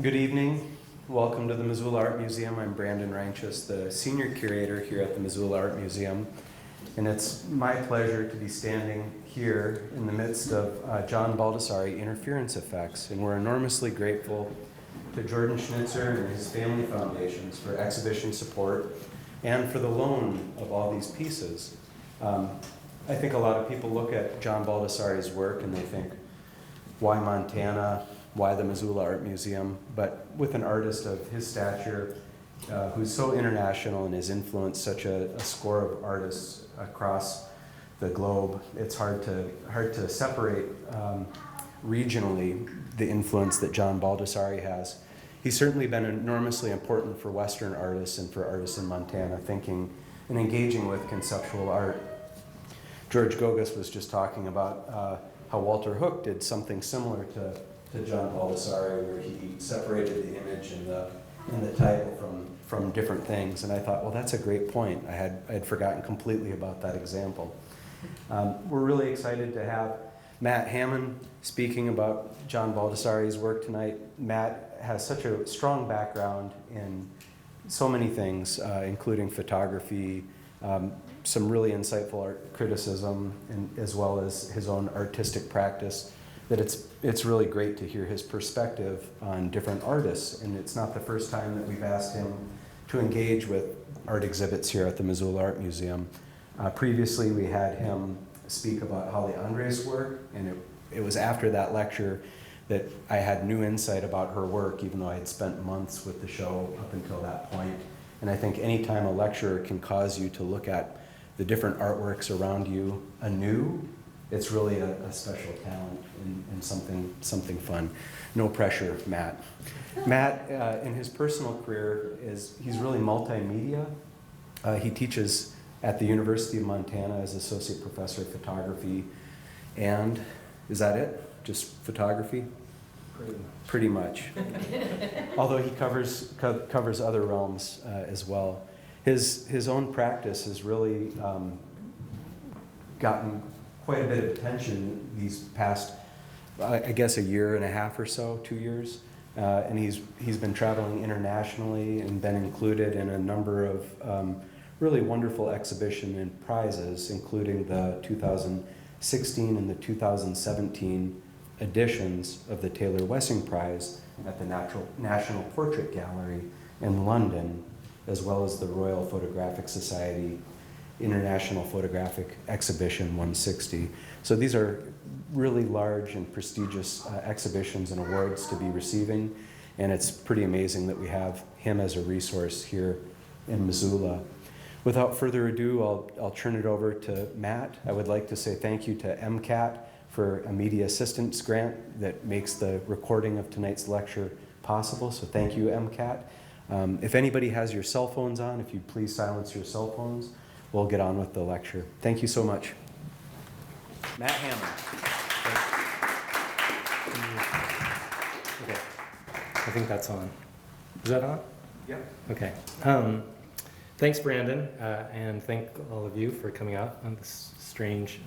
Good evening. Welcome to the Missoula Art Museum. I'm Brandon Reinches, the senior curator here at the Missoula Art Museum. And it's my pleasure to be standing here in the midst of John Baldessari interference effects. And we're enormously grateful to Jordan Schnitzer and his family foundations for exhibition support and for the loan of all these pieces. I think a lot of people look at John Baldessari's work and they think, why Montana? Why the Missoula Art Museum? But with an artist of his stature, who's so international and has influenced such a score of artists across the globe, it's hard to separate regionally the influence that John Baldessari has. He's certainly been enormously important for Western artists and for artists in Montana thinking and engaging with conceptual art. George Gogas was just talking about how Walter Hook did something similar to John Baldessari, where he separated the image and the title from different things. And I thought, well, that's a great point. I had forgotten completely about that example. We're really excited to have Matt Hamon speaking about John Baldessari's work tonight. Matt has such a strong background in so many things, including photography, some really insightful art criticism, and as well as his own artistic practice, that it's really great to hear his perspective on different artists. And it's not the first time that we've asked him to engage with art exhibits here at the Missoula Art Museum. Previously, we had him speak about Holly Andres' work, and it was after that lecture that I had new insight about her work, even though I had spent months with the show up until that point. And I think anytime a lecturer can cause you to look at the different artworks around you anew, it's really a special talent and something fun. No pressure, Matt. Matt, in his personal career, he's really multimedia. He teaches at the University of Montana as associate professor of photography. And is that it? Just photography? Pretty much. Although he covers other realms as well. His own practice has really gotten quite a bit of attention these past, I guess, a year and a half or so, 2 years. And he's been traveling internationally and been included in a number of really wonderful exhibition and prizes, including the 2016 and the 2017 editions of the Taylor Wessing Prize at the National Portrait Gallery in London, as well as the Royal Photographic Society International Photographic Exhibition 160. So these are really large and prestigious exhibitions and awards to be receiving, and it's pretty amazing that we have him as a resource here in Missoula. Without further ado, I'll turn it over to Matt. I would like to say thank you to MCAT for a media assistance grant that makes the recording of tonight's lecture possible, so thank you, MCAT. If anybody has your cell phones on, if you'd please silence your cell phones, we'll get on with the lecture. Thank you so much. Matt Hamon. Okay. I think that's on. Is that on? Yeah. Okay. Thanks, Brandon, and thank all of you for coming out on this strange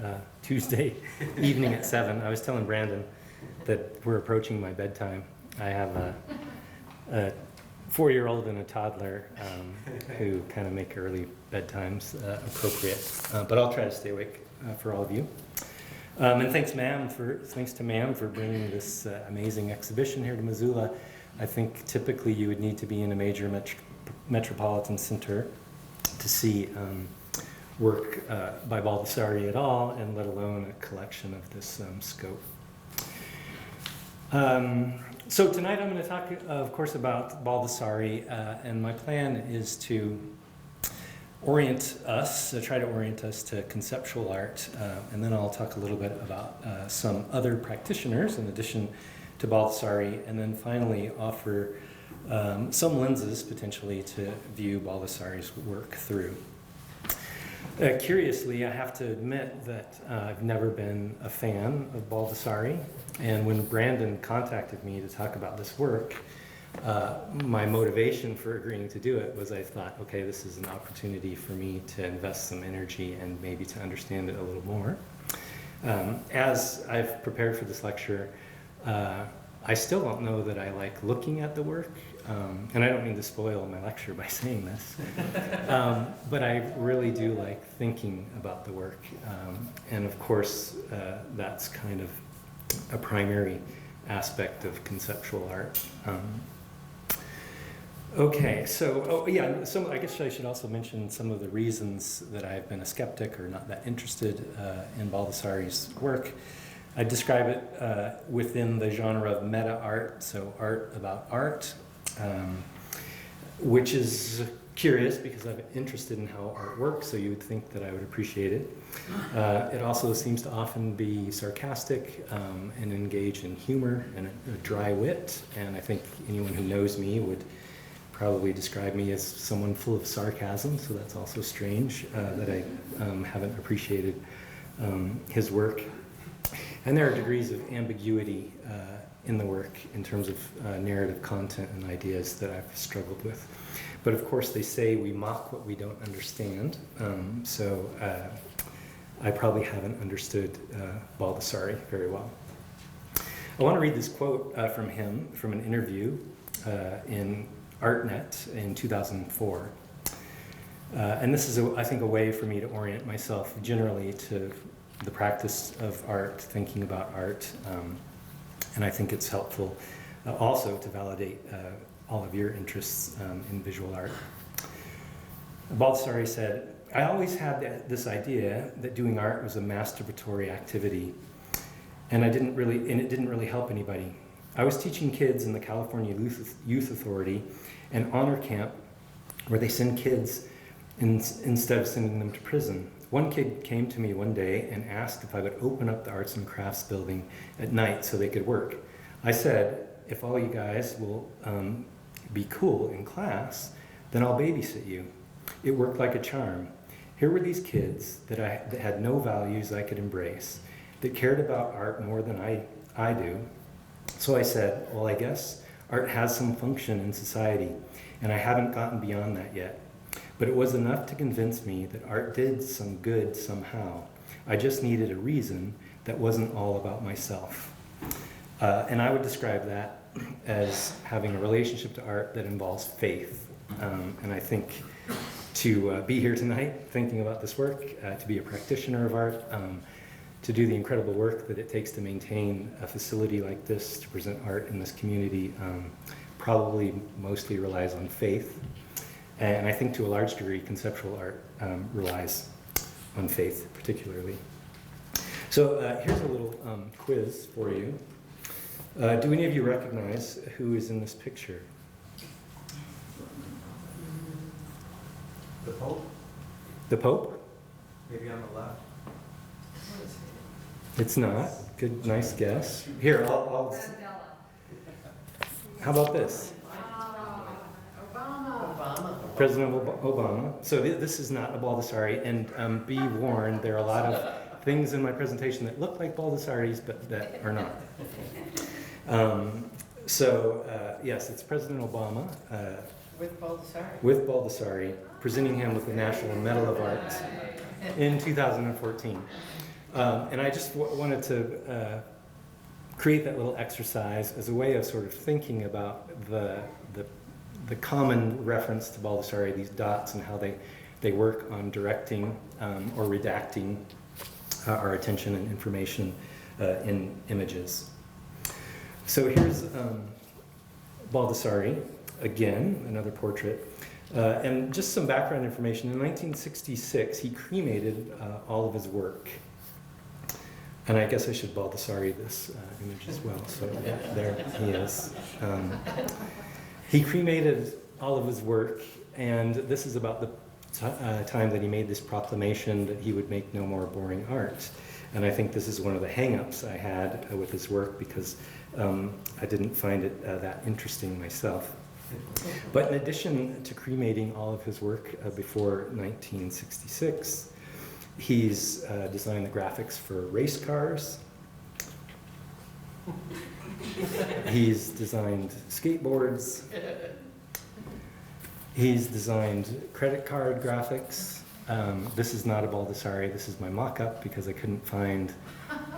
Tuesday evening at 7. I was telling Brandon that we're approaching my bedtime. I have a 4-year-old and a toddler who kind of make early bedtimes appropriate, but I'll try to stay awake for all of you. And thanks to Ma'am for bringing this amazing exhibition here to Missoula. I think typically you would need to be in a major metropolitan center to see work by Baldessari at all, and let alone a collection of this scope. So tonight I'm going to talk, of course, about Baldessari, and my plan is to try to orient us to conceptual art, and then I'll talk a little bit about some other practitioners in addition to Baldessari, and then finally offer some lenses potentially to view Baldessari's work through. Curiously, I have to admit that I've never been a fan of Baldessari, and when Brandon contacted me to talk about this work, my motivation for agreeing to do it was I thought, okay, this is an opportunity for me to invest some energy and maybe to understand it a little more. As I've prepared for this lecture, I still don't know that I like looking at the work, and I don't mean to spoil my lecture by saying this, but I really do like thinking about the work, and of course that's kind of a primary aspect of conceptual art. Okay, so I guess I should also mention some of the reasons that I've been a skeptic or not that interested in Baldessari's work. I describe it within the genre of meta art, so art about art, which is curious because I'm interested in how art works, so you would think that I would appreciate it. It also seems to often be sarcastic and engage in humor and a dry wit, and I think anyone who knows me would probably describe me as someone full of sarcasm, so that's also strange that I haven't appreciated his work. And there are degrees of ambiguity in the work in terms of narrative content and ideas that I've struggled with. But of course they say we mock what we don't understand, so I probably haven't understood Baldessari very well. I want to read this quote from him from an interview in ArtNet in 2004. And this is, I think, a way for me to orient myself generally to the practice of art, thinking about art. And I think it's helpful also to validate all of your interests in visual art. Baldessari said, "I always had this idea that doing art was a masturbatory activity, and it didn't really help anybody. I was teaching kids in the California Youth Authority an honor camp where they send kids instead of sending them to prison. One kid came to me one day and asked if I would open up the arts and crafts building at night so they could work. I said, if all you guys will be cool in class, then I'll babysit you. It worked like a charm. Here were these kids that had no values I could embrace, that cared about art more than I do. So I said, well, I guess art has some function in society, and I haven't gotten beyond that yet. But it was enough to convince me that art did some good somehow. I just needed a reason that wasn't all about myself." And I would describe that as having a relationship to art that involves faith. And I think to be here tonight thinking about this work, to be a practitioner of art, to do the incredible work that it takes to maintain a facility like this, to present art in this community, probably mostly relies on faith. And I think to a large degree, conceptual art relies on faith particularly. So here's a little quiz for you. Do any of you recognize who is in this picture? The Pope? The Pope? Maybe on the left? It's not. Good, nice guess. Here, I'll how about this? President Obama. So this is not a Baldessari, and be warned, there are a lot of things in my presentation that look like Baldessari's, but that are not. Yes, it's President Obama. With Baldessari? With Baldessari, presenting him with the National Medal of Arts in 2014. And I just wanted to create that little exercise as a way of sort of thinking about the common reference to Baldessari, these dots, and how they work on directing or redacting our attention and information in images. So here's Baldessari, again, another portrait. And just some background information. In 1966, he cremated all of his work. And I guess I should Baldessari this image as well. So there he is. He cremated all of his work, and this is about the time that he made this proclamation that he would make no more boring art. And I think this is one of the hang-ups I had with his work, because I didn't find it that interesting myself. But in addition to cremating all of his work before 1966, he's designed the graphics for race cars. He's designed skateboards. He's designed credit card graphics. This is not a Baldessari. This is my mock-up because I couldn't find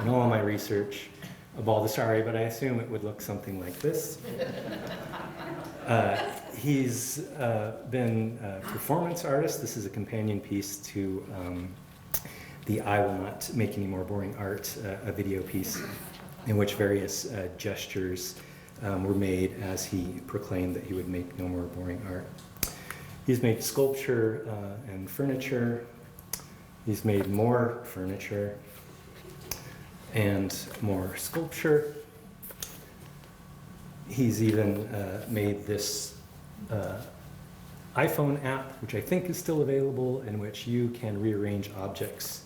in all my research a Baldessari, but I assume it would look something like this. He's been a performance artist. This is a companion piece to the I Will Not Make Any More Boring Art, a video piece in which various gestures were made as he proclaimed that he would make no more boring art. He's made sculpture and furniture. He's made more furniture and more sculpture. He's even made this iPhone app, which I think is still available, in which you can rearrange objects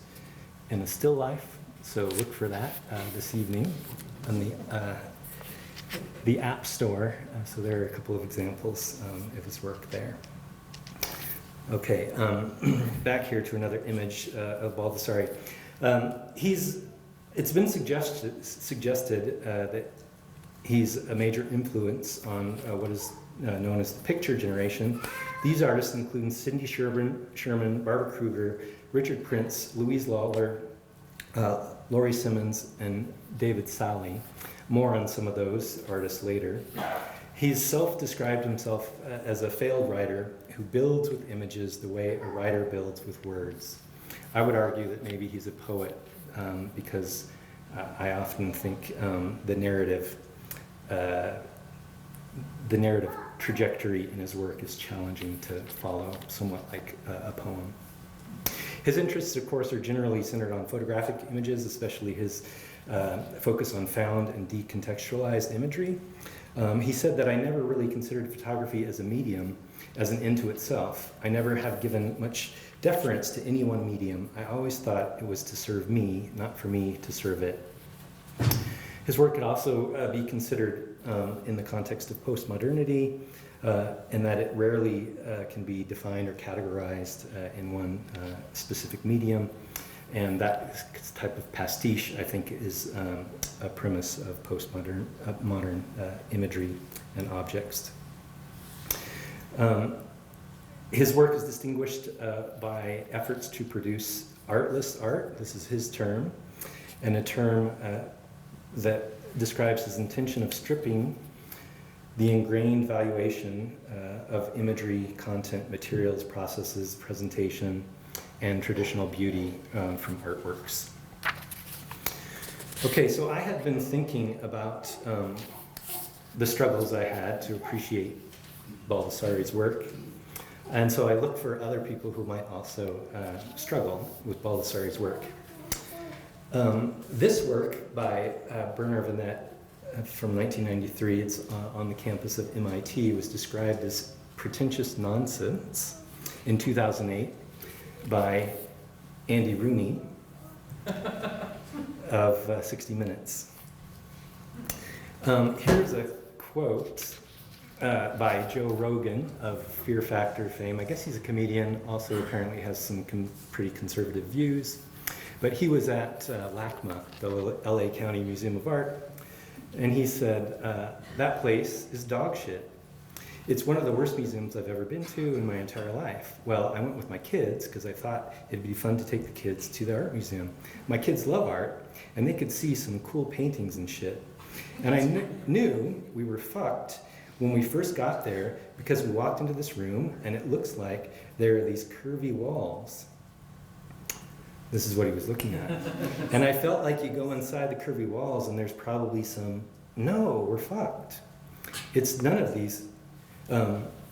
in a still life. So look for that this evening on the App Store. So there are a couple of examples of his work there. Okay, back here to another image of Baldessari. It's been suggested that he's a major influence on what is known as the picture generation. These artists include Cindy Sherman, Barbara Kruger, Richard Prince, Louise Lawler, Laurie Simmons, and David Sally. More on some of those artists later. He's self-described himself as a failed writer who builds with images the way a writer builds with words. I would argue that maybe he's a poet because I often think the narrative trajectory in his work is challenging to follow, somewhat like a poem. His interests, of course, are generally centered on photographic images, especially his focus on found and decontextualized imagery. He said that I never really considered photography as a medium, as an end to itself. I never have given much deference to any one medium. I always thought it was to serve me, not for me to serve it. His work could also be considered in the context of postmodernity, in that it rarely can be defined or categorized in one specific medium. And that type of pastiche, I think, is a premise of postmodern modern imagery and objects. His work is distinguished by efforts to produce artless art. This is his term, and a term that describes his intention of stripping the ingrained valuation of imagery, content, materials, processes, presentation, and traditional beauty from artworks. Okay, so I had been thinking about the struggles I had to appreciate Baldessari's work, and so I looked for other people who might also struggle with Baldessari's work. This work by Bernard Vinet from 1993, it's on the campus of MIT, was described as pretentious nonsense in 2008 by Andy Rooney of 60 Minutes. Here's a quote by Joe Rogan of Fear Factor fame. I guess he's a comedian, also apparently has some pretty conservative views. But he was at LACMA, the LA County Museum of Art, and he said, that place is dog shit. It's one of the worst museums I've ever been to in my entire life. Well, I went with my kids because I thought it'd be fun to take the kids to the art museum. My kids love art, and they could see some cool paintings and shit. And I knew we were fucked when we first got there because we walked into this room and it looks like there are these curvy walls. This is what he was looking at. And I felt like you go inside the curvy walls and there's probably some, no, we're fucked. It's none of these.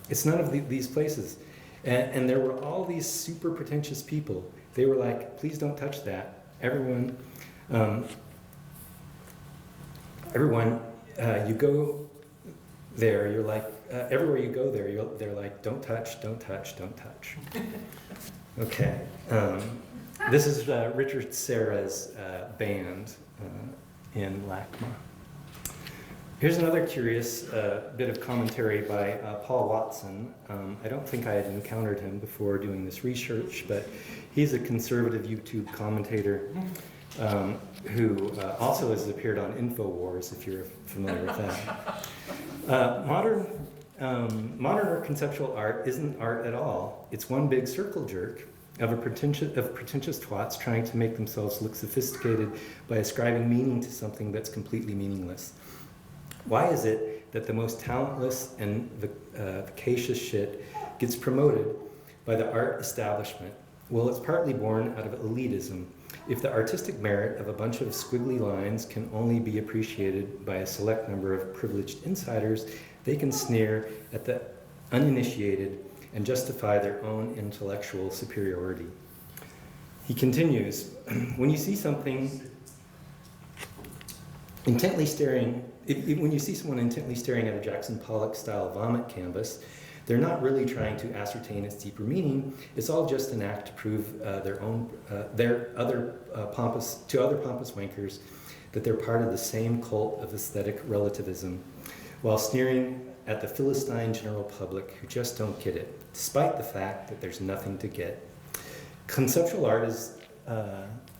It's none of these places. And there were all these super pretentious people. They were like, please don't touch that. Everyone, you go there, you're like, everywhere you go there, they're like, don't touch, don't touch, don't touch. Okay. This is Richard Serra's band in LACMA. Here's another curious bit of commentary by Paul Watson. I don't think I had encountered him before doing this research, but he's a conservative YouTube commentator who also has appeared on InfoWars, if you're familiar with that. Modern or conceptual art isn't art at all. It's one big circle jerk of pretentious twats trying to make themselves look sophisticated by ascribing meaning to something that's completely meaningless. Why is it that the most talentless and vacacious shit gets promoted by the art establishment? Well, it's partly born out of elitism. If the artistic merit of a bunch of squiggly lines can only be appreciated by a select number of privileged insiders, they can sneer at the uninitiated and justify their own intellectual superiority. He continues, when you see something intently staring, when you see someone intently staring at a Jackson Pollock-style vomit canvas, they're not really trying to ascertain its deeper meaning. It's all just an act to prove to other pompous wankers that they're part of the same cult of aesthetic relativism, while sneering at the Philistine general public who just don't get it, despite the fact that there's nothing to get. Conceptual art is,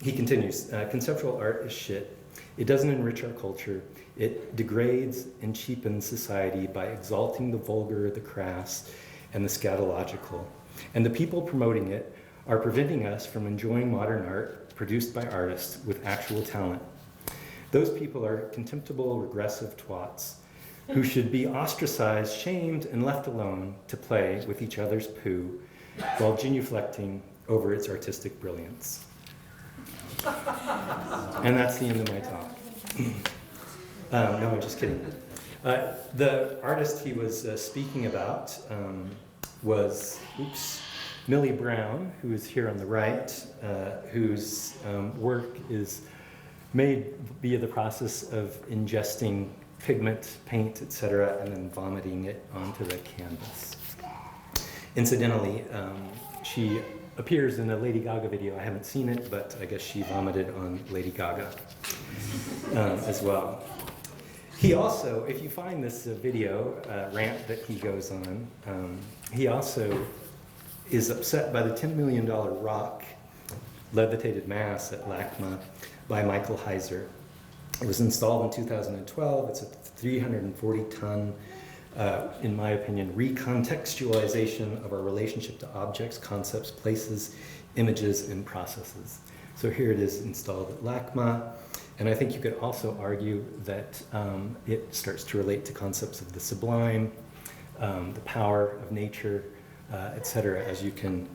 he continues, conceptual art is shit. It doesn't enrich our culture. It degrades and cheapens society by exalting the vulgar, the crass, and the scatological. And the people promoting it are preventing us from enjoying modern art produced by artists with actual talent. Those people are contemptible, regressive twats who should be ostracized, shamed, and left alone to play with each other's poo while genuflecting over its artistic brilliance. And that's the end of my talk. No, I'm just kidding. The artist he was speaking about was, Millie Brown, who is here on the right, whose work is made via the process of ingesting pigment, paint, etc., and then vomiting it onto the canvas. Incidentally, she appears in a Lady Gaga video. I haven't seen it, but I guess she vomited on Lady Gaga as well. He also, if you find this video rant that he goes on, he also is upset by the $10 million rock levitated mass at LACMA by Michael Heiser. It was installed in 2012. It's a 340-ton, in my opinion, recontextualization of our relationship to objects, concepts, places, images, and processes. So here it is installed at LACMA. And I think you could also argue that it starts to relate to concepts of the sublime, the power of nature, etc., as you can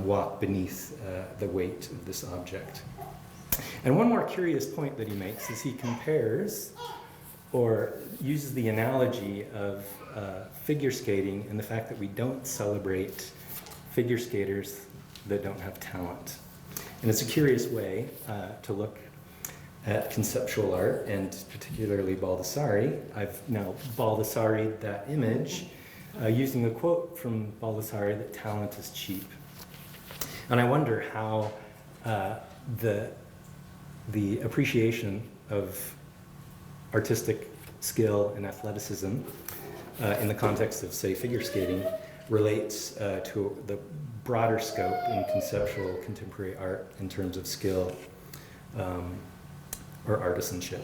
walk beneath the weight of this object. And one more curious point that he makes is he compares or uses the analogy of figure skating and the fact that we don't celebrate figure skaters that don't have talent. And it's a curious way to look at conceptual art, and particularly Baldessari. I've now Baldessari'd that image using a quote from Baldessari that talent is cheap. And I wonder how the appreciation of artistic skill and athleticism in the context of, say, figure skating relates to the broader scope in conceptual contemporary art in terms of skill or artisanship.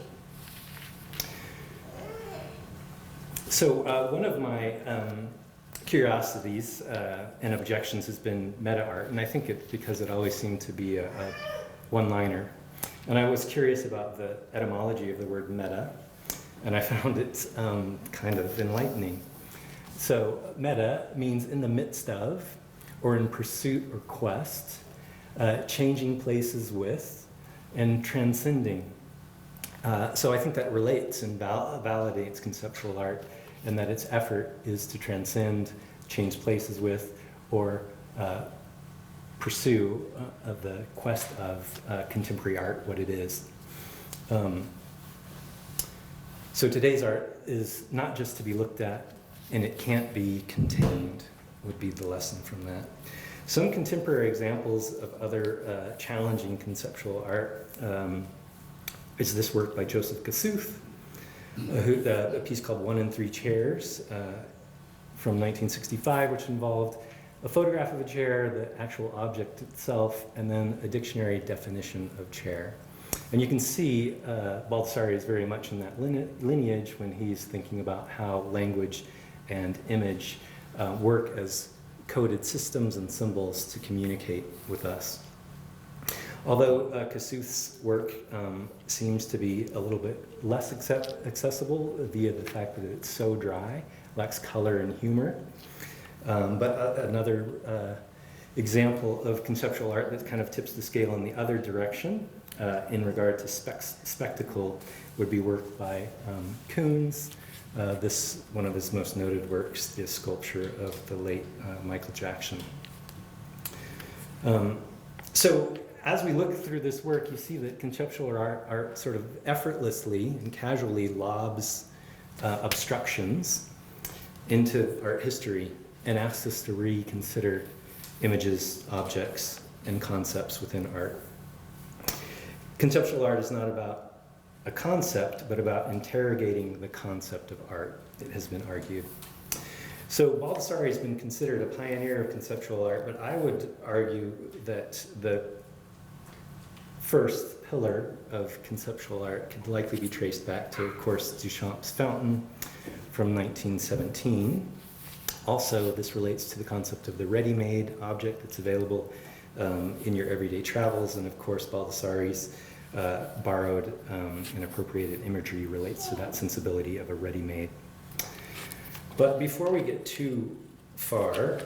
So one of my curiosities and objections has been meta art, and I think it's because it always seemed to be a one-liner. And I was curious about the etymology of the word meta, and I found it kind of enlightening. So meta means in the midst of, or in pursuit or quest, changing places with, and transcending. So I think that relates and validates conceptual art, and that its effort is to transcend, change places with, or pursue the quest of contemporary art, what it is. So today's art is not just to be looked at, and it can't be contained, would be the lesson from that. Some contemporary examples of other challenging conceptual art is this work by Joseph Kossuth, a piece called 1 and 3 Chairs from 1965, which involved a photograph of a chair, the actual object itself, and then a dictionary definition of chair. And you can see Baldessari is very much in that lineage when he's thinking about how language and image work as coded systems and symbols to communicate with us. Although Kossuth's work seems to be a little bit less accessible via the fact that it's so dry, lacks color and humor. But another example of conceptual art that kind of tips the scale in the other direction in regard to spectacle would be work by Koons. This one of his most noted works, the sculpture of the late Michael Jackson. So as we look through this work, you see that conceptual art sort of effortlessly and casually lobs obstructions into art history and asks us to reconsider images, objects, and concepts within art. Conceptual art is not about a concept, but about interrogating the concept of art, it has been argued. So Baldessari has been considered a pioneer of conceptual art, but I would argue that the first pillar of conceptual art could likely be traced back to, of course, Duchamp's Fountain from 1917. Also, this relates to the concept of the ready-made object that's available in your everyday travels, and of course, Baldessari's borrowed and appropriated imagery relates to that sensibility of a ready-made. But before we get too far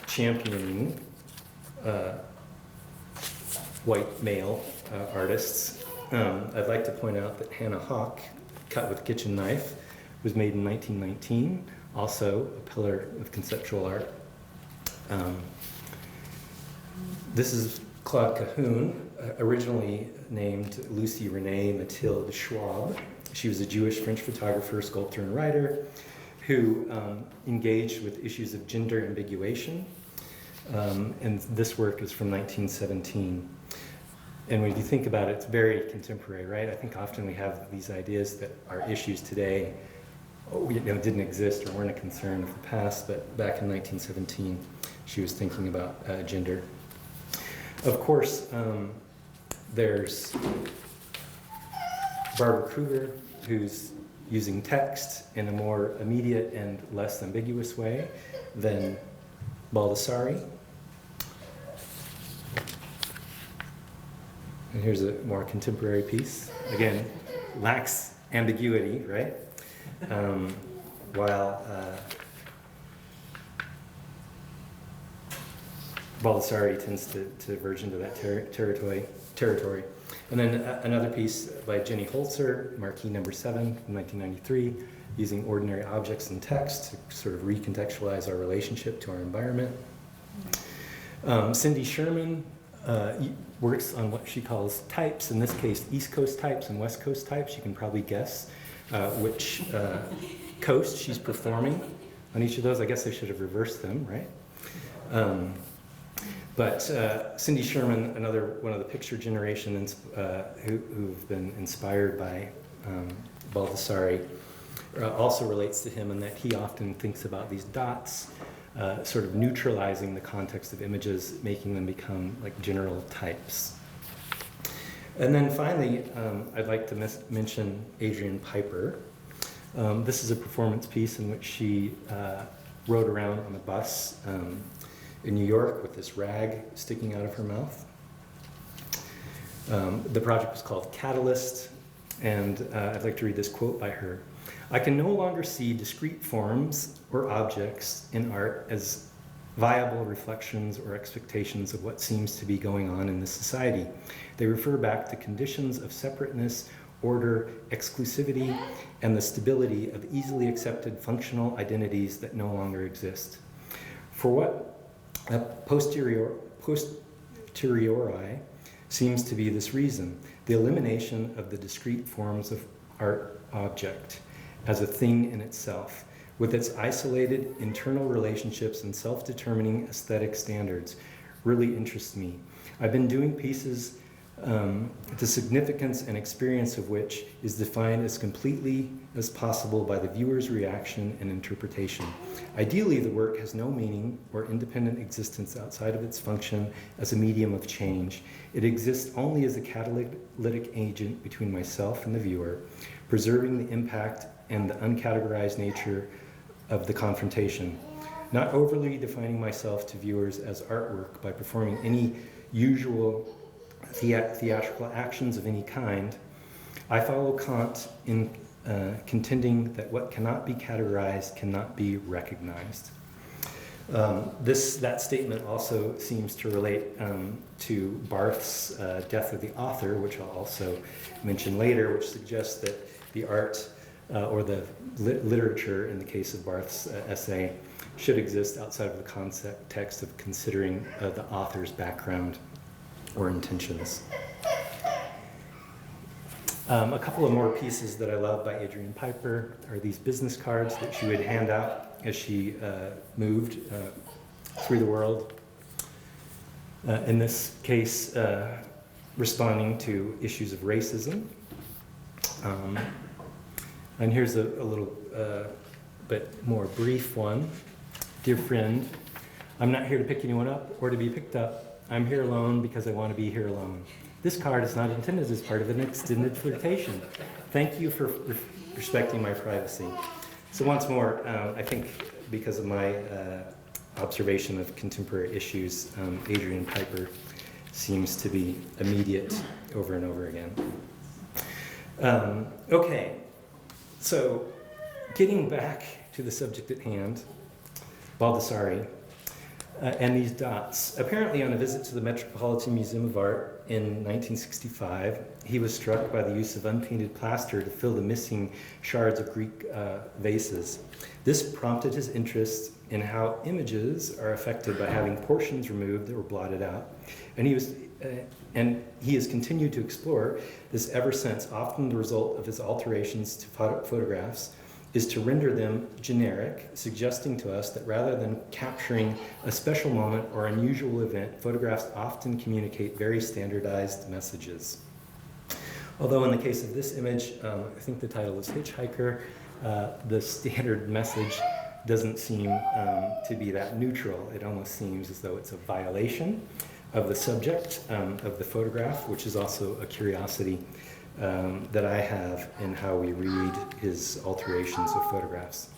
championing white male artists, I'd like to point out that Hannah Hawk, cut with kitchen knife, was made in 1919, also a pillar of conceptual art. This is Claude Cahun, originally named Lucy Renee Mathilde Schwab. She was a Jewish French photographer, sculptor, and writer who engaged with issues of gender ambiguation. And this work is from 1917. And when you think about it, it's very contemporary, right? I think often we have these ideas that our issues today didn't exist or weren't a concern of the past, but back in 1917, she was thinking about gender. Of course, there's Barbara Kruger, who's using text in a more immediate and less ambiguous way than Baldessari. And here's a more contemporary piece. Again, lacks ambiguity, right? While Baldessari tends to verge into that territory. And then another piece by Jenny Holzer, Marquee Number 7 from 1993, using ordinary objects and text to sort of recontextualize our relationship to our environment. Cindy Sherman works on what she calls types, in this case East Coast types and West Coast types. You can probably guess which coast she's performing on each of those. I guess I should have reversed them, right? But Cindy Sherman, another one of the picture generation who've been inspired by Baldessari, also relates to him in that he often thinks about these dots sort of neutralizing the context of images, making them become like general types. And then finally, I'd like to mention Adrienne Piper. This is a performance piece in which she rode around on a bus in New York with this rag sticking out of her mouth. The project was called Catalyst, and I'd like to read this quote by her. "I can no longer see discrete forms or objects in art as viable reflections or expectations of what seems to be going on in this society. They refer back to conditions of separateness, order, exclusivity, and the stability of easily accepted functional identities that no longer exist. For what a posteriori seems to be this reason, the elimination of the discrete forms of art object as a thing in itself, with its isolated internal relationships and self-determining aesthetic standards, really interests me. I've been doing pieces the significance and experience of which is defined as completely as possible by the viewer's reaction and interpretation. Ideally, the work has no meaning or independent existence outside of its function as a medium of change. It exists only as a catalytic agent between myself and the viewer, preserving the impact and the uncategorized nature of the confrontation. not overly defining myself to viewers as artwork by performing any usual theatrical actions of any kind. I follow Kant in contending that what cannot be categorized cannot be recognized. That statement also seems to relate to Barth's Death of the Author, which I'll also mention later, which suggests that the art or the literature, in the case of Barth's essay, should exist outside of the context of considering the author's background or intentions. A couple of more pieces that I love by Adrian Piper are these business cards that she would hand out as she moved through the world. In this case, responding to issues of racism. And here's a little bit more brief one. Dear friend, I'm not here to pick anyone up or to be picked up. I'm here alone because I want to be here alone. This card is not intended as part of an extended flirtation. Thank you for respecting my privacy. So once more, I think because of my observation of contemporary issues, Adrian Piper seems to be immediate over and over again. Okay, so getting back to the subject at hand, Baldassare, and these dots. Apparently on a visit to the Metropolitan Museum of Art in 1965, he was struck by the use of unpainted plaster to fill the missing shards of Greek vases. This prompted his interest in how images are affected by having portions removed or blotted out. And he has continued to explore this ever since. Often the result of his alterations to photographs is to render them generic, suggesting to us that rather than capturing a special moment or unusual event, photographs often communicate very standardized messages. Although in the case of this image, I think the title is Hitchhiker, the standard message doesn't seem to be that neutral. It almost seems as though it's a violation of the subject of the photograph, which is also a curiosity that I have in how we read his alterations of photographs.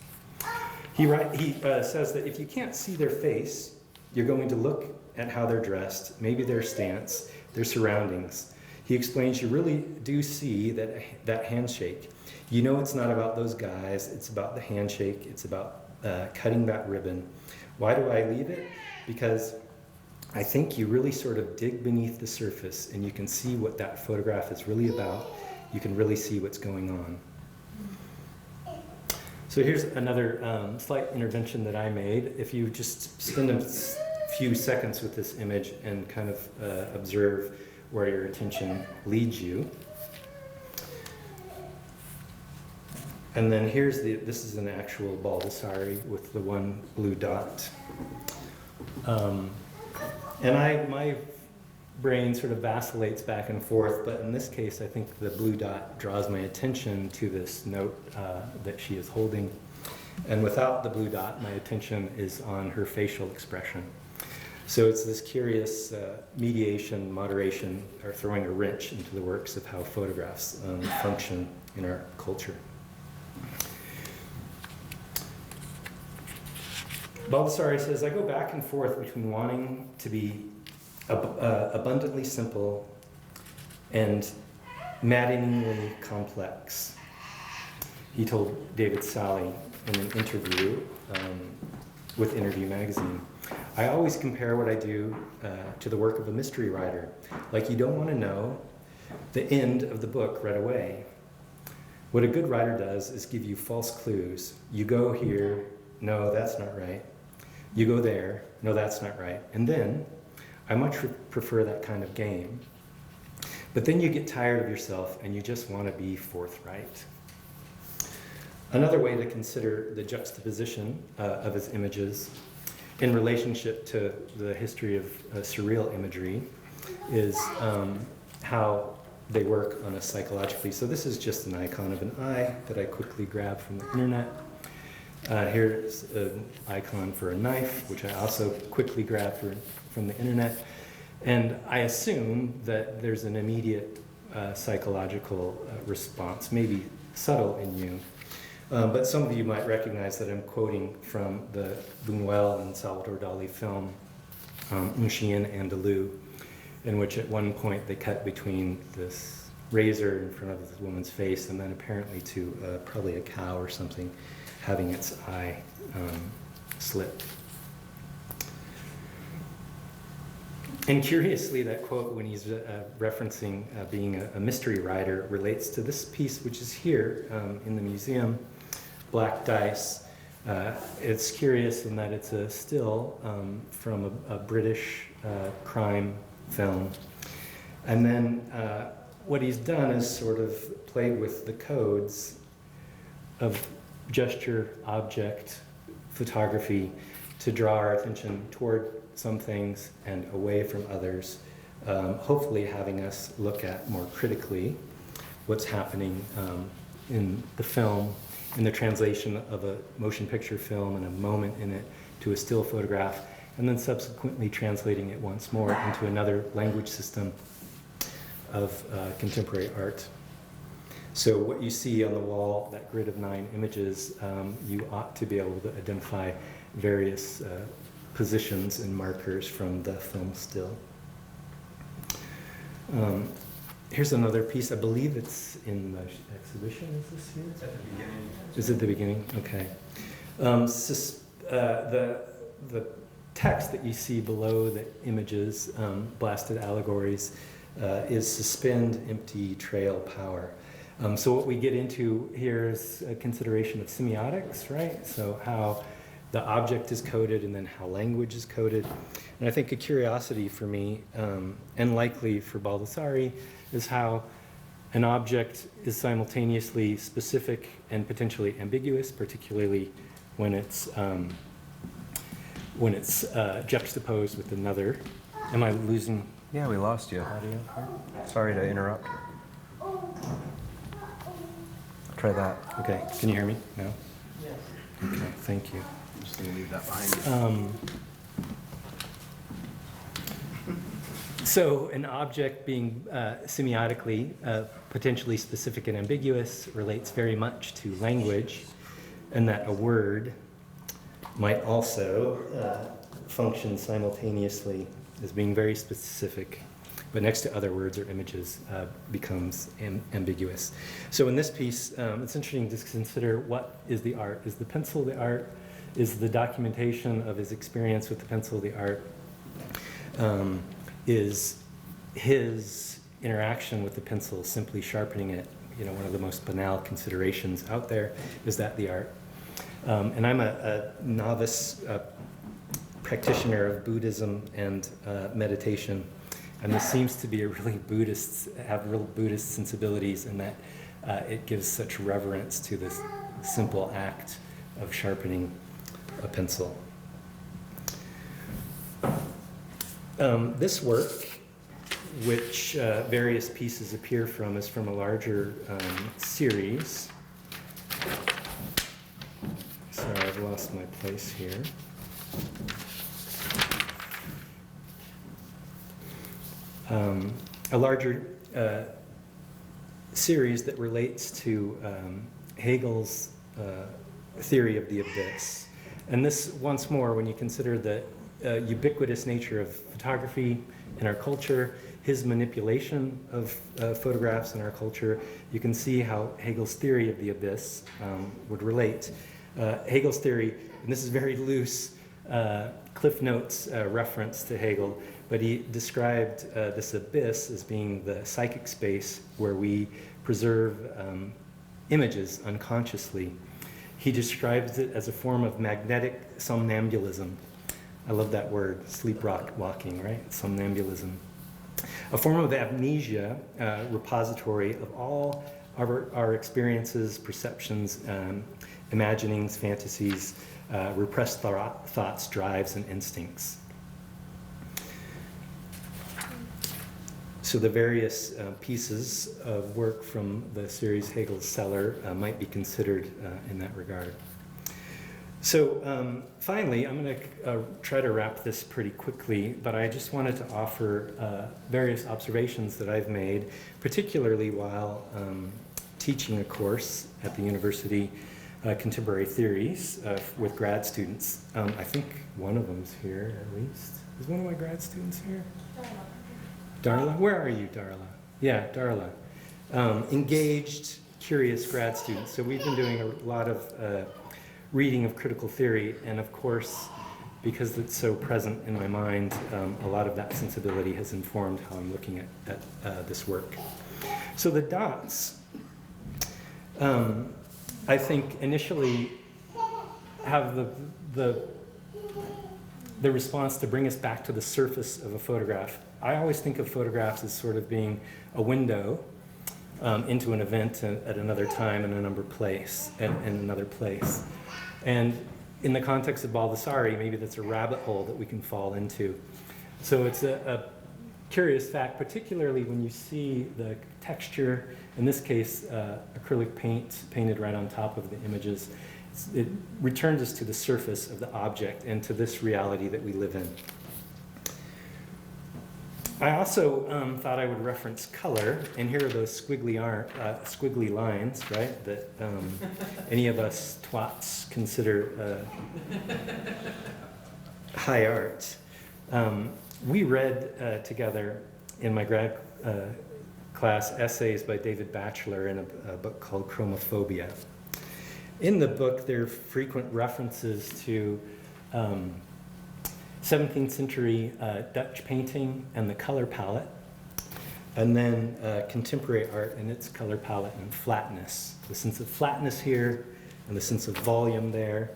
He says that if you can't see their face, you're going to look at how they're dressed, maybe their stance, their surroundings. He explains you really do see that handshake. You know it's not about those guys, it's about the handshake, it's about cutting that ribbon. Why do I leave it? Because I think you really sort of dig beneath the surface and you can see what that photograph is really about. You can really see what's going on. So here's another slight intervention that I made. If you just spend a few seconds with this image and kind of observe where your attention leads you. And then this is an actual Baldassare with the one blue dot. And my brain sort of vacillates back and forth, but in this case, I think the blue dot draws my attention to this note that she is holding. And without the blue dot, my attention is on her facial expression. So it's this curious mediation, moderation, or throwing a wrench into the works of how photographs function in our culture. Baldassare says, I go back and forth between wanting to be abundantly simple and maddeningly complex. He told David Sally in an interview with Interview Magazine. I always compare what I do to the work of a mystery writer. Like you don't want to know the end of the book right away. What a good writer does is give you false clues. You go here, no, that's not right. You go there, no, that's not right. And then, I much prefer that kind of game. But then you get tired of yourself and you just want to be forthright. Another way to consider the juxtaposition of his images in relationship to the history of surreal imagery is how they work on us psychologically. So this is just an icon of an eye that I quickly grabbed from the internet. Here's an icon for a knife, which I also quickly grabbed from the internet. And I assume that there's an immediate psychological response, maybe subtle in you, But some of you might recognize that I'm quoting from the Buñuel and Salvador Dali film, Un Chien Andalou, in which at one point they cut between this razor in front of this woman's face and then apparently to probably a cow or something having its eye slit. And curiously, that quote, when he's referencing being a mystery writer, relates to this piece, which is here in the museum, Black Dice. It's curious in that it's a still from a British crime film. And then what he's done is sort of played with the codes of gesture, object, photography to draw our attention toward some things and away from others, hopefully having us look at more critically what's happening in the film, in the translation of a motion picture film and a moment in it to a still photograph, and then subsequently translating it once more into another language system of contemporary art. So what you see on the wall, that grid of 9 images, you ought to be able to identify various positions and markers from the film still. Here's another piece. I believe it's in the exhibition. Is this here? It's at the beginning. Is it the beginning? Okay. The text that you see below the images, blasted allegories, is suspend empty trail power. So what we get into here is a consideration of semiotics, right? So how the object is coded and then how language is coded. And I think a curiosity for me, and likely for Baldassari, is how an object is simultaneously specific and potentially ambiguous, particularly when it's juxtaposed with another. Am I losing Yeah, we lost you. audio? Sorry to interrupt. Try that. Okay, can you hear me? No? Yes. Okay, thank you. I'm just going to leave that behind. So an object being semiotically potentially specific and ambiguous relates very much to language, and that a word might also function simultaneously as being very specific, but next to other words or images becomes ambiguous. So in this piece, it's interesting to consider what is the art. Is the pencil the art? Is the documentation of his experience with the pencil the art? Is his interaction with the pencil simply sharpening it, one of the most banal considerations out there? Is that the art? And I'm a novice practitioner of Buddhism and meditation, and this seems to be have real Buddhist sensibilities in that it gives such reverence to this simple act of sharpening a pencil. This work, which various pieces appear from, is from a larger series. Sorry, I've lost my place here. A larger series that relates to Hegel's theory of the abyss. And this, once more, when you consider the ubiquitous nature of photography in our culture, his manipulation of photographs in our culture, you can see how Hegel's theory of the abyss would relate. Hegel's theory, and this is very loose, Cliff Notes reference to Hegel, but he described this abyss as being the psychic space where we preserve images unconsciously. He describes it as a form of magnetic somnambulism. I love that word, sleepwalking, right? Somnambulism. A form of amnesia, repository of all our experiences, perceptions, imaginings, fantasies, repressed thoughts, drives, and instincts. So the various pieces of work from the series Hegel's Cellar might be considered in that regard. So finally, I'm going to try to wrap this pretty quickly, but I just wanted to offer various observations that I've made, particularly while teaching a course at the university contemporary theories with grad students. I think one of them's here at least. Is one of my grad students here? Darla? Where are you, Darla? Yeah, Darla. Engaged, curious grad students. So we've been doing a lot of reading of critical theory, and of course, because it's so present in my mind, a lot of that sensibility has informed how I'm looking at this work. So the dots, I think, initially have the response to bring us back to the surface of a photograph. I always think of photographs as sort of being a window into an event at another time in another place, And in the context of Baldassare, maybe that's a rabbit hole that we can fall into. So it's a curious fact, particularly when you see the texture, in this case, acrylic paint painted right on top of the images. It returns us to the surface of the object and to this reality that we live in. I also thought I would reference color, and here are those squiggly lines, right, that any of us twats consider high art. We read together in my grad class essays by David Batchelor in a book called Chromophobia. In the book, there are frequent references to 17th century Dutch painting and the color palette, and then contemporary art and its color palette and flatness. The sense of flatness here and the sense of volume there.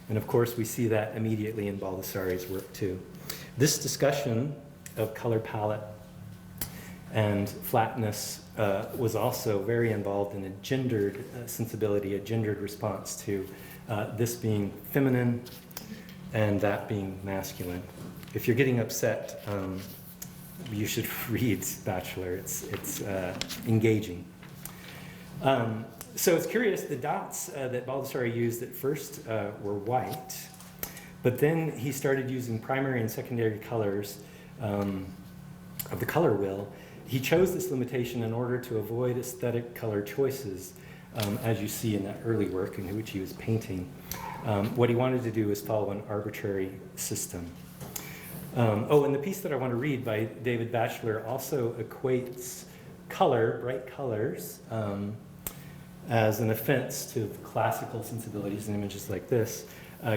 And of course, we see that immediately in Baldassare's work too. This discussion of color palette and flatness was also very involved in a gendered sensibility, a gendered response to this being feminine and that being masculine. If you're getting upset, you should read Batchelor. It's engaging. So it's curious, the dots that Baldassare used at first were white, but then he started using primary and secondary colors of the color wheel. He chose this limitation in order to avoid aesthetic color choices, as you see in that early work in which he was painting. What he wanted to do is follow an arbitrary system. And the piece that I want to read by David Batchelor also equates color, bright colors, as an offense to classical sensibilities in images like this,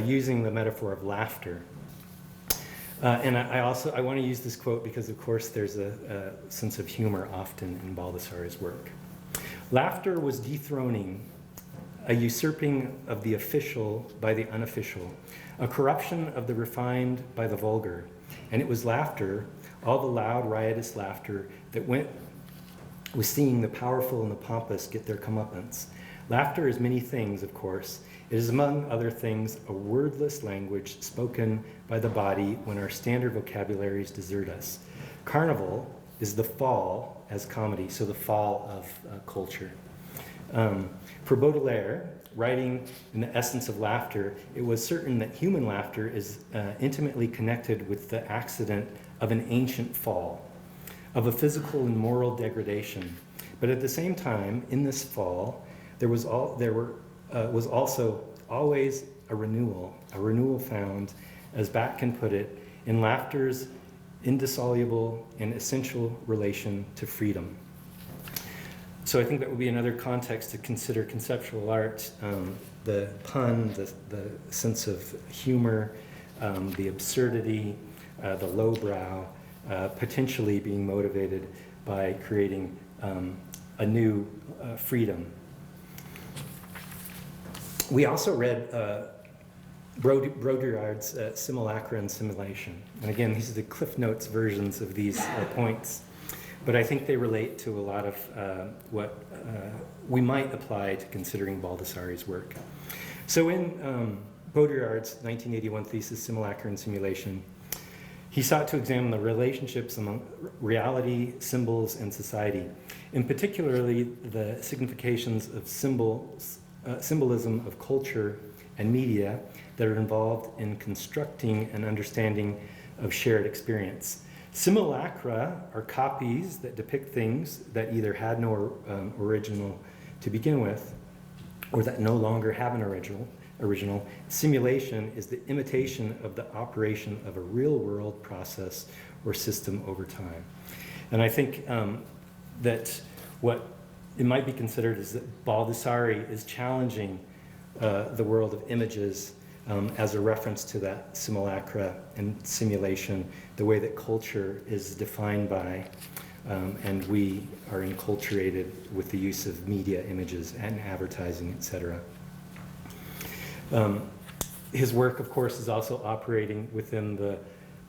using the metaphor of laughter. And I want to use this quote because, of course, there's a sense of humor often in Baldassare's work. Laughter was dethroning, a usurping of the official by the unofficial, a corruption of the refined by the vulgar. And it was laughter, all the loud, riotous laughter, that was seeing the powerful and the pompous get their comeuppance. Laughter is many things, of course. It is, among other things, a wordless language spoken by the body when our standard vocabularies desert us. Carnival is the fall as comedy, so the fall of culture. For Baudelaire, writing in the essence of laughter, it was certain that human laughter is intimately connected with the accident of an ancient fall, of a physical and moral degradation. But at the same time, in this fall, there was also always a renewal found, as Batkin put it, in laughter's indissoluble and essential relation to freedom. So I think that would be another context to consider conceptual art, the pun, the sense of humor, the absurdity, the lowbrow, potentially being motivated by creating a new freedom. We also read Baudrillard's Simulacra and Simulation. And again, these are the Cliff Notes versions of these points. But I think they relate to a lot of what we might apply to considering Baldassare's work. So in Baudrillard's 1981 thesis, Simulacra and Simulation, he sought to examine the relationships among reality, symbols, and society, and particularly the significations of symbolism of culture and media that are involved in constructing an understanding of shared experience. Simulacra are copies that depict things that either had no original to begin with, or that no longer have an original. Simulation is the imitation of the operation of a real-world process or system over time. And I think that what it might be considered is that Baldessari is challenging the world of images as a reference to that simulacra and simulation, the way that culture is defined by, and we are enculturated with the use of media, images, and advertising, etc. His work, of course, is also operating within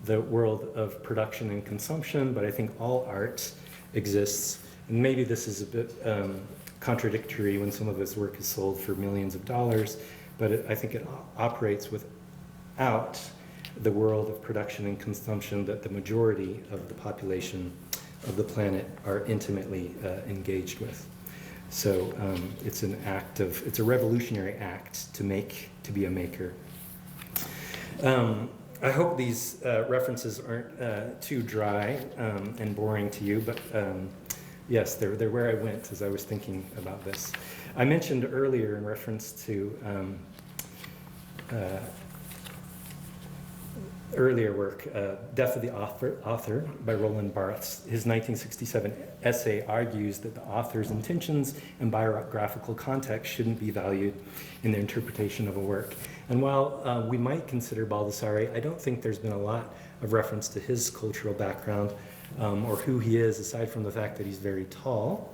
the world of production and consumption, but I think all art exists. And maybe this is a bit contradictory when some of his work is sold for millions of dollars, but I think it operates without the world of production and consumption that the majority of the population of the planet are intimately engaged with. So it's a revolutionary act to be a maker. I hope these references aren't too dry and boring to you, but yes, they're where I went as I was thinking about this. I mentioned earlier in reference to earlier work, Death of the Author by Roland Barthes. His 1967 essay argues that the author's intentions and biographical context shouldn't be valued in the interpretation of a work. And while we might consider Baldessari, I don't think there's been a lot of reference to his cultural background or who he is, aside from the fact that he's very tall.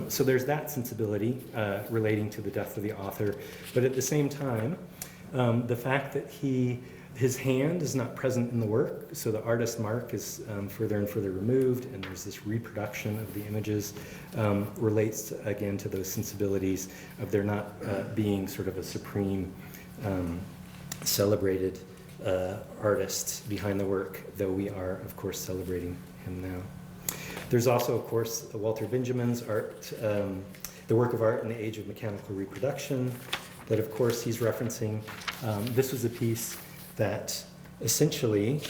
So there's that sensibility relating to the death of the author. But at the same time, the fact that his hand is not present in the work, so the artist mark is further and further removed, and there's this reproduction of the images, relates again to those sensibilities of there not being sort of a supreme celebrated artist behind the work, though we are, of course, celebrating him now. There's also, of course, Walter Benjamin's art, the work of art in the age of mechanical reproduction, that, of course, he's referencing. This was a piece that essentially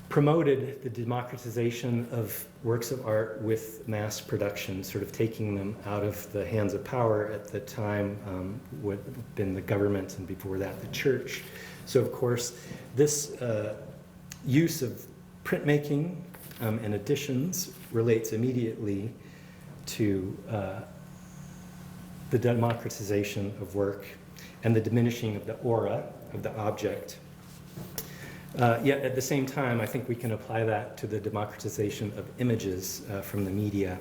promoted the democratization of works of art with mass production, sort of taking them out of the hands of power at the time, would have been the government, and before that, the church. So, of course, this use of printmaking and editions relates immediately to the democratization of work and the diminishing of the aura of the object. Yet at the same time, I think we can apply that to the democratization of images from the media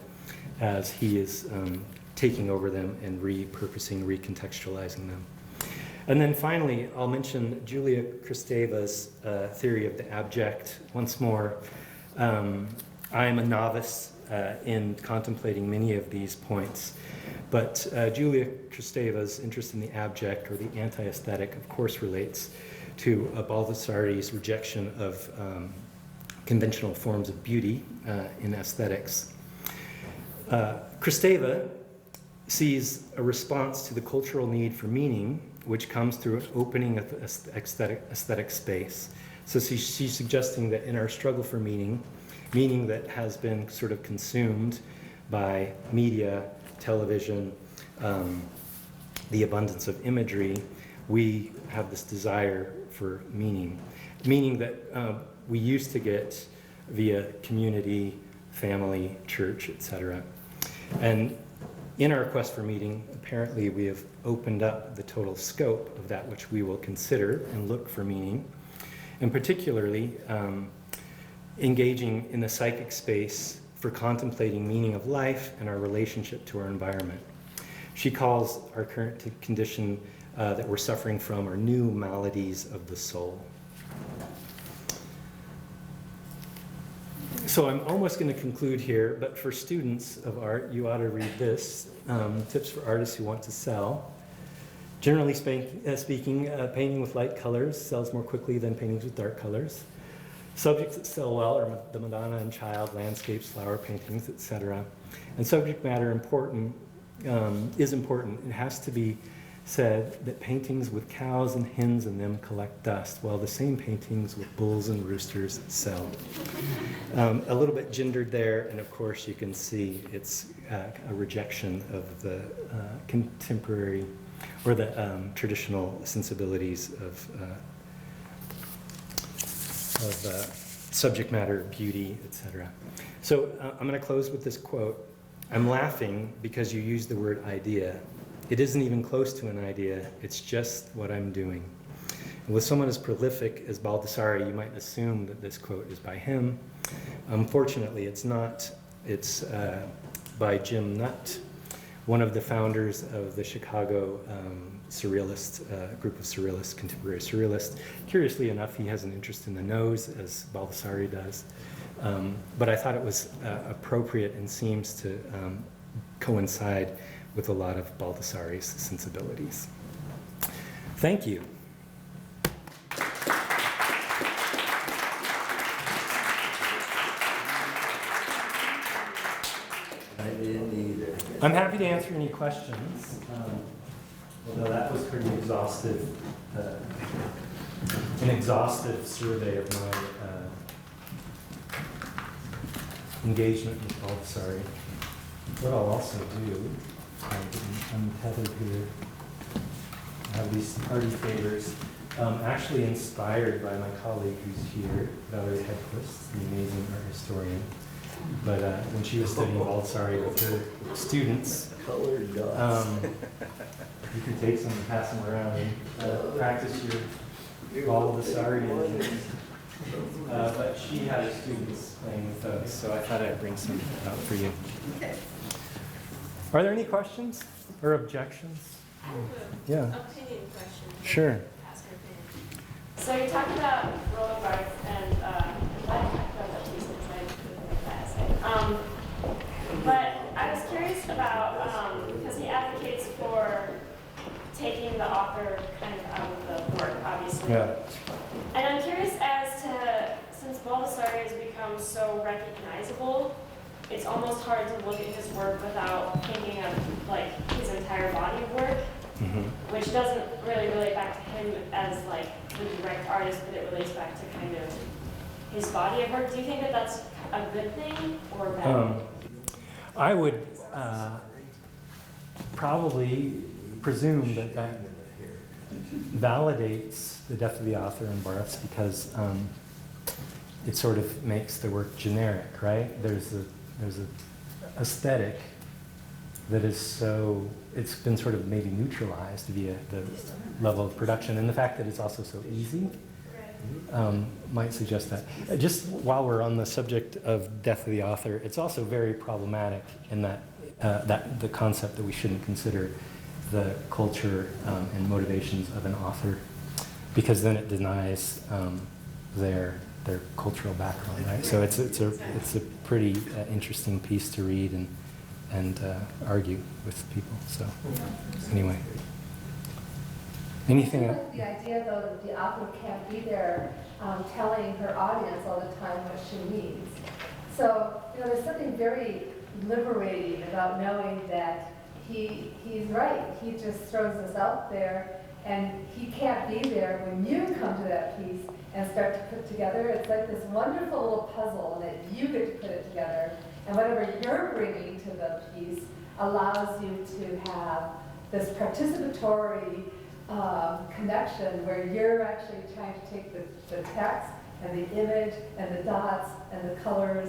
as he is taking over them and repurposing, recontextualizing them. And then finally, I'll mention Julia Kristeva's theory of the abject once more. I am a novice in contemplating many of these points, but Julia Kristeva's interest in the abject or the anti-aesthetic, of course, relates to Baldessari's rejection of conventional forms of beauty in aesthetics. Kristeva sees a response to the cultural need for meaning, which comes through an opening of aesthetic space. So she's suggesting that in our struggle for meaning that has been sort of consumed by media, television, the abundance of imagery, we have this desire for meaning that we used to get via community, family, church, etc. And in our quest for meaning, apparently we have opened up the total scope of that which we will consider and look for meaning, and particularly engaging in the psychic space for contemplating meaning of life and our relationship to our environment. She calls our current condition that we're suffering from are new maladies of the soul. So I'm almost going to conclude here, but for students of art, you ought to read this, Tips for Artists Who Want to Sell. Generally speaking, painting with light colors sells more quickly than paintings with dark colors. Subjects that sell well are the Madonna and Child, landscapes, flower paintings, etc. And subject matter is important. It has to be said that paintings with cows and hens in them collect dust, while the same paintings with bulls and roosters sell. A little bit gendered there, and of course you can see it's a rejection of the contemporary or the traditional sensibilities of subject matter, beauty, etc. So I'm going to close with this quote. I'm laughing because you used the word idea. It isn't even close to an idea, it's just what I'm doing. And with someone as prolific as Baldassare, you might assume that this quote is by him. Unfortunately, it's not. It's by Jim Nutt, one of the founders of the Chicago surrealist group of surrealists, contemporary surrealists. Curiously enough, he has an interest in the nose, as Baldassare does. But I thought it was appropriate and seems to coincide with a lot of Baldassare's sensibilities. Thank you. I didn't either. I'm happy to answer any questions, although that was pretty exhaustive, an exhaustive survey of my engagement with Baldassare. What I'll also do, I'm tethered here, I have these party favors, actually inspired by my colleague who's here, Valerie Hedquist, the amazing art historian. But when she was studying Baldassare with her students, Colored dots. you can take some and pass them around and practice your Baldassare. But she had her students playing with those, so I thought I'd bring some out for you. Okay. Are there any questions or objections? Yeah. Opinion question. Sure. Ask her opinion. So you're talking about roller guards and but I was curious about because he advocates for taking the author kind of out of the work, obviously. Yeah. And I'm curious as to, since Baldassare has become so recognizable, it's almost hard to look at his work without thinking of like his entire body of work, which doesn't really relate back to him as like the direct artist, but it relates back to kind of his body of work. Do you think that that's a good thing or bad? I would probably presume that that validates the death of the author in Barths because it sort of makes the work generic, right? There's a aesthetic that is so, it's been sort of maybe neutralized via the level of production, and the fact that it's also so easy might suggest that. Just while we're on the subject of death of the author, it's also very problematic in that the concept that we shouldn't consider the culture and motivations of an author, because then it denies their cultural background, right? So it's a pretty interesting piece to read and argue with people. So anyway. Anything else? The idea, though, that the author can't be there telling her audience all the time what she needs. So, there's something very liberating about knowing that he's right. He just throws us out there, and he can't be there when you come to that piece and start to put together. It's like this wonderful little puzzle that you get to put it together, and whatever you're bringing to the piece allows you to have this participatory connection where you're actually trying to take the text and the image and the dots and the colors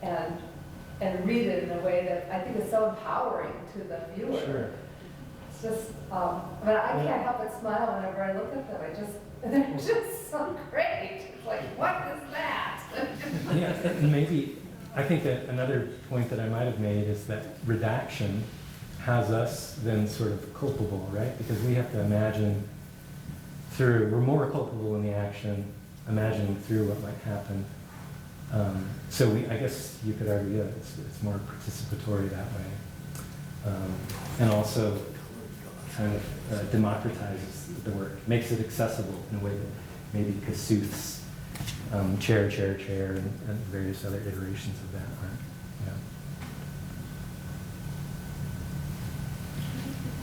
and read it in a way that I think is so empowering to the viewer. Sure. It's just, but I can't help but smile whenever I look at them. They're just so great. It's like, what is that? Yeah, and maybe, I think that another point that I might have made is that redaction has us then sort of culpable, right? Because we have to imagine we're more culpable in the action, imagining through what might happen. So I guess you could argue that it's more participatory that way. And also kind of democratizes the work, makes it accessible in a way that maybe Kossuth's chair, and various other iterations of that aren't. Yeah.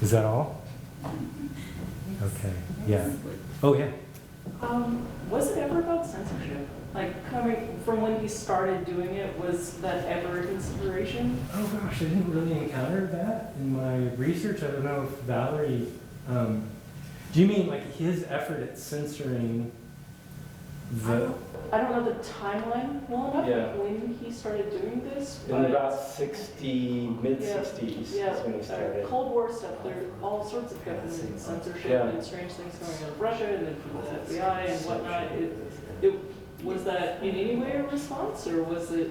Is that all? Okay, yeah. Oh, yeah. Was it ever about censorship? Like, coming from when he started doing it, was that ever a consideration? Oh gosh, I didn't really encounter that in my research. I don't know if Valerie, do you mean like his effort at censoring the, I don't know the timeline well enough, Yeah. like when he started doing this. in but- about 60, mid-60s Yeah, is when he started. Cold War stuff, there are all sorts of government censorship Yeah. and strange things coming out of Russia and then from the FBI and whatnot. Was that in any way a response, or was it?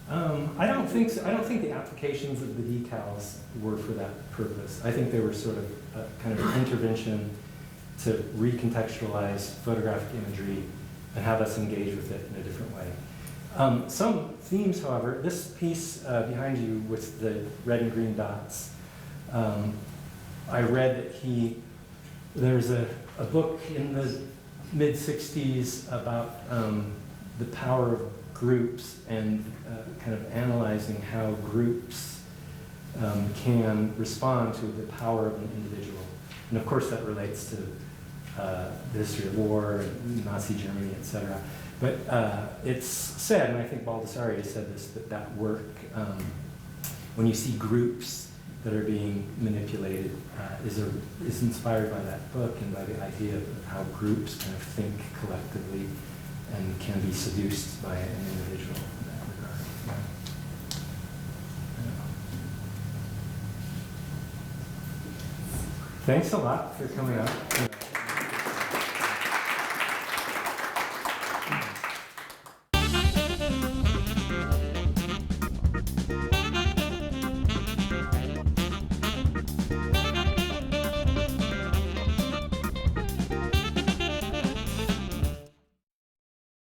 I don't think so. I don't think the applications of the decals were for that purpose. I think they were sort of a kind of intervention to recontextualize photographic imagery and have us engage with it in a different way. Some themes, however, this piece behind you with the red and green dots, I read that there's a book in the mid-60s about the power of groups and kind of analyzing how groups can respond to the power of an individual. And of course that relates to the history of war, and Nazi Germany, etc. But it's said, and I think Baldessari has said this, that work, when you see groups that are being manipulated, is inspired by that book and by the idea of how groups kind of think collectively and can be seduced by an individual in that regard. Yeah. Thanks a lot for coming up.